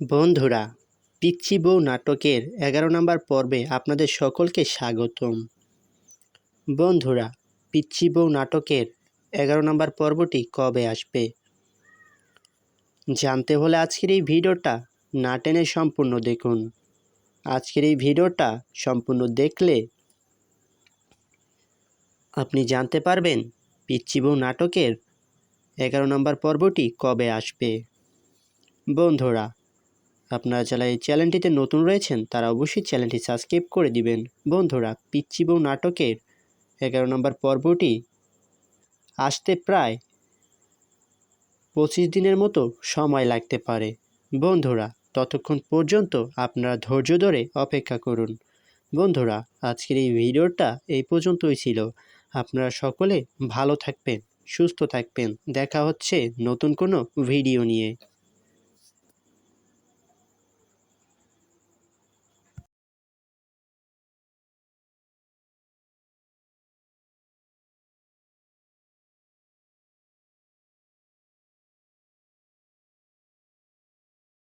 বন্ধুরা, পিচ্চি বউ নাটকের ১১ নম্বর পর্বে আপনাদের সকলকে স্বাগতম। বন্ধুরা, পিচ্চি বউ নাটকের ১১ নম্বর পর্বটি কবে আসবে জানতে হলে আজকের এই ভিডিওটা না টেনে সম্পূর্ণ দেখুন। আজকের এই ভিডিওটা সম্পূর্ণ দেখলে আপনি জানতে পারবেন পিচ্চি বউ নাটকের ১১ নম্বর পর্বটি কবে আসবে। বন্ধুরা, আপনারা যারা এই চ্যানেলটিতে নতুন রয়েছেন তারা অবশ্যই চ্যানেলটি সাবস্ক্রাইব করে দিবেন। বন্ধুরা, পিচ্চি বউ নাটকের ১১ নম্বর পর্বটি আসতে প্রায় ২৫ দিনের মতো সময় লাগতে পারে। বন্ধুরা, ততক্ষণ পর্যন্ত আপনারা ধৈর্য ধরে অপেক্ষা করুন। বন্ধুরা, আজকের এই ভিডিওটা এই পর্যন্তই ছিল। আপনারা সকলে ভালো থাকবেন, সুস্থ থাকবেন। দেখা হচ্ছে নতুন কোনো ভিডিও নিয়ে।